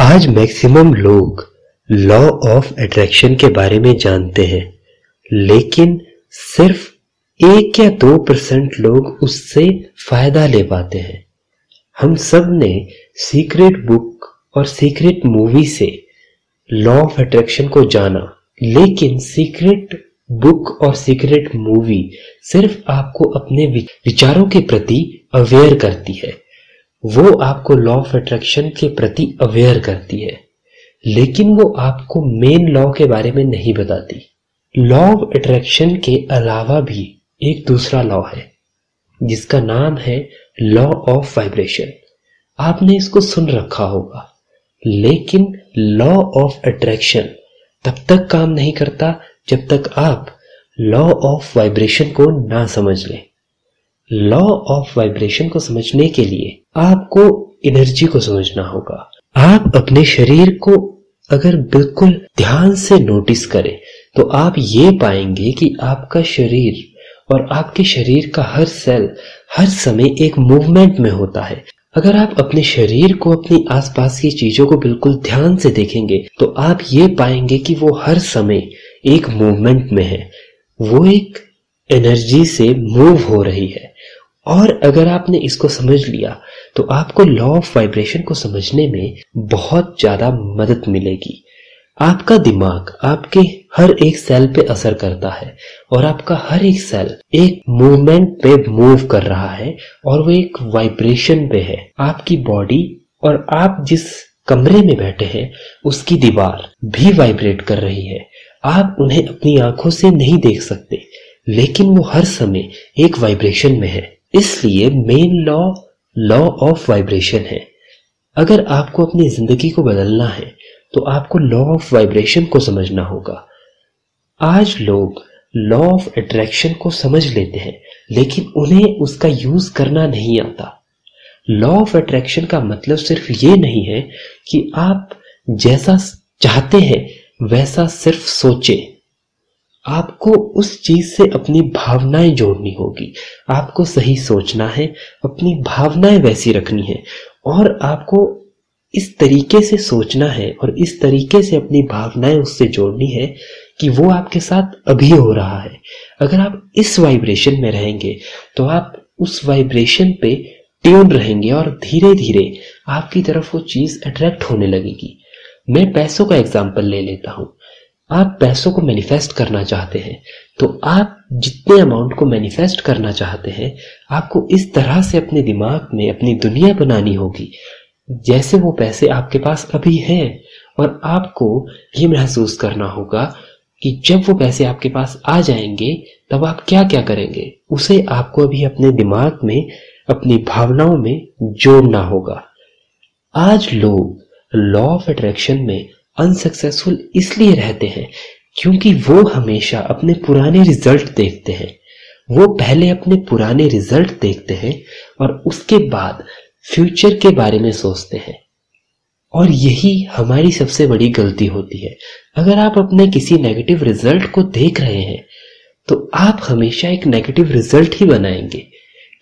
आज मैक्सिमम लोग law of attraction के बारे में जानते हैं, लेकिन सिर्फ 1 या 2% लोग उससे फायदा ले पाते हैं। हम सब ने सीक्रेट बुक और सीक्रेट मूवी से लॉ ऑफ अट्रैक्शन को जाना, लेकिन सीक्रेट बुक और सीक्रेट मूवी सिर्फ आपको अपने विचारों के प्रति अवेयर करती है। वो आपको लॉ ऑफ अट्रैक्शन के प्रति अवेयर करती है, लेकिन वो आपको मेन लॉ के बारे में नहीं बताती। लॉ ऑफ अट्रैक्शन के अलावा भी एक दूसरा लॉ है जिसका नाम है लॉ ऑफ वाइब्रेशन। आपने इसको सुन रखा होगा, लेकिन लॉ ऑफ अट्रैक्शन तब तक काम नहीं करता जब तक आप लॉ ऑफ वाइब्रेशन को ना समझ लें। लॉ ऑफ वाइब्रेशन को समझने के लिए आपको एनर्जी को समझना होगा। आप अपने शरीर को अगर बिल्कुल ध्यान से नोटिस करें तो आप ये पाएंगे कि आपका शरीर और आपके शरीर का हर सेल हर समय एक मूवमेंट में होता है। अगर आप अपने शरीर को अपनी आसपास की चीजों को बिल्कुल ध्यान से देखेंगे तो आप ये पाएंगे कि वो हर समय एक मूवमेंट में है, वो एक एनर्जी से मूव हो रही है। और अगर आपने इसको समझ लिया तो आपको लॉ ऑफ वाइब्रेशन को समझने में बहुत ज्यादा मदद मिलेगी। आपका दिमाग आपके हर एक सेल पे असर करता है और आपका हर एक सेल एक मूवमेंट पे मूव कर रहा है और वो एक वाइब्रेशन पे है। आपकी बॉडी और आप जिस कमरे में बैठे हैं उसकी दीवार भी वाइब्रेट कर रही है। आप उन्हें अपनी आंखों से नहीं देख सकते, लेकिन वो हर समय एक वाइब्रेशन में है। इसलिए मेन लॉ ऑफ वाइब्रेशन है। अगर आपको अपनी जिंदगी को बदलना है तो आपको लॉ ऑफ वाइब्रेशन को समझना होगा। आज लोग लॉ ऑफ अट्रैक्शन को समझ लेते हैं, लेकिन उन्हें उसका यूज करना नहीं आता। लॉ ऑफ अट्रैक्शन का मतलब सिर्फ ये नहीं है कि आप जैसा चाहते हैं वैसा सिर्फ सोचें। आपको उस चीज से अपनी भावनाएं जोड़नी होगी। आपको सही सोचना है, अपनी भावनाएं वैसी रखनी है और आपको इस तरीके से सोचना है और इस तरीके से अपनी भावनाएं उससे जोड़नी है कि वो आपके साथ अभी हो रहा है। अगर आप इस वाइब्रेशन में रहेंगे तो आप उस वाइब्रेशन पे ट्यून रहेंगे और धीरे धीरे आपकी तरफ वो चीज अट्रैक्ट होने लगेगी। मैं पैसों का एग्जाम्पल ले लेता हूं। आप पैसों को मैनिफेस्ट करना चाहते हैं तो आप जितने अमाउंट को मैनिफेस्ट करना चाहते हैं आपको इस तरह से अपने दिमाग में अपनी दुनिया बनानी होगी जैसे वो पैसे आपके पास अभी हैं। और आपको ये महसूस करना होगा कि जब वो पैसे आपके पास आ जाएंगे तब आप क्या क्या करेंगे, उसे आपको अभी अपने दिमाग में अपनी भावनाओं में जोड़ना होगा। आज लोग लॉ ऑफ अट्रैक्शन में अनसक्सेसफुल इसलिए रहते हैं क्योंकि वो हमेशा अपने पुराने रिजल्ट देखते हैं। वो पहले अपने पुराने रिजल्ट देखते हैं और उसके बाद फ्यूचर के बारे में सोचते हैं, और यही हमारी सबसे बड़ी गलती होती है। अगर आप अपने किसी नेगेटिव रिजल्ट को देख रहे हैं तो आप हमेशा एक नेगेटिव रिजल्ट ही बनाएंगे,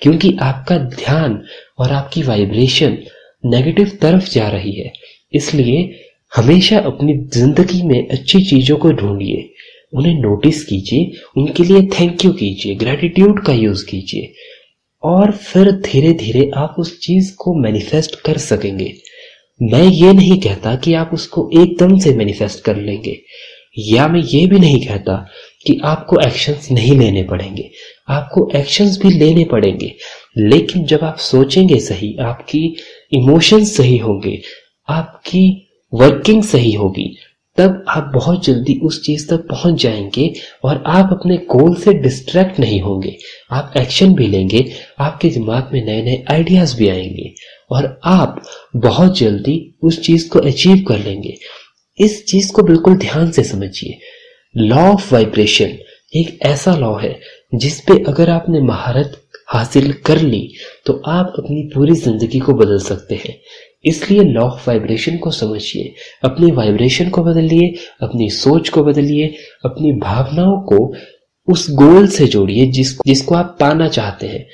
क्योंकि आपका ध्यान और आपकी वाइब्रेशन नेगेटिव तरफ जा रही है। इसलिए हमेशा अपनी जिंदगी में अच्छी चीजों को ढूंढिए, उन्हें नोटिस कीजिए, उनके लिए थैंक यू कीजिए, ग्रेटिट्यूड का यूज कीजिए, और फिर धीरे धीरे आप उस चीज को मैनिफेस्ट कर सकेंगे। मैं ये नहीं कहता कि आप उसको एकदम से मैनिफेस्ट कर लेंगे, या मैं ये भी नहीं कहता कि आपको एक्शंस नहीं लेने पड़ेंगे। आपको एक्शंस भी लेने पड़ेंगे, लेकिन जब आप सोचेंगे सही, आपकी इमोशंस सही होंगे, आपकी वर्किंग सही होगी, तब आप बहुत जल्दी उस चीज तक पहुंच जाएंगे और आप अपने गोल से डिस्ट्रैक्ट नहीं होंगे। आप एक्शन भी लेंगे, आपके दिमाग में नए नए आइडियाज भी आएंगे और आप बहुत जल्दी उस चीज को अचीव कर लेंगे। इस चीज को बिल्कुल ध्यान से समझिए। लॉ ऑफ वाइब्रेशन एक ऐसा लॉ है जिस पे अगर आपने महारत हासिल कर ली तो आप अपनी पूरी जिंदगी को बदल सकते हैं। इसलिए लॉ ऑफ वाइब्रेशन को समझिए, अपनी वाइब्रेशन को बदलिए, अपनी सोच को बदलिए, अपनी भावनाओं को उस गोल से जोड़िए जिसको आप पाना चाहते हैं।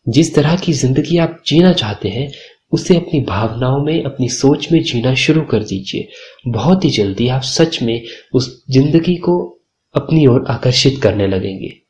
जिस तरह की जिंदगी आप जीना चाहते हैं उसे अपनी भावनाओं में, अपनी सोच में जीना शुरू कर दीजिए। बहुत ही जल्दी आप सच में उस जिंदगी को अपनी ओर आकर्षित करने लगेंगे।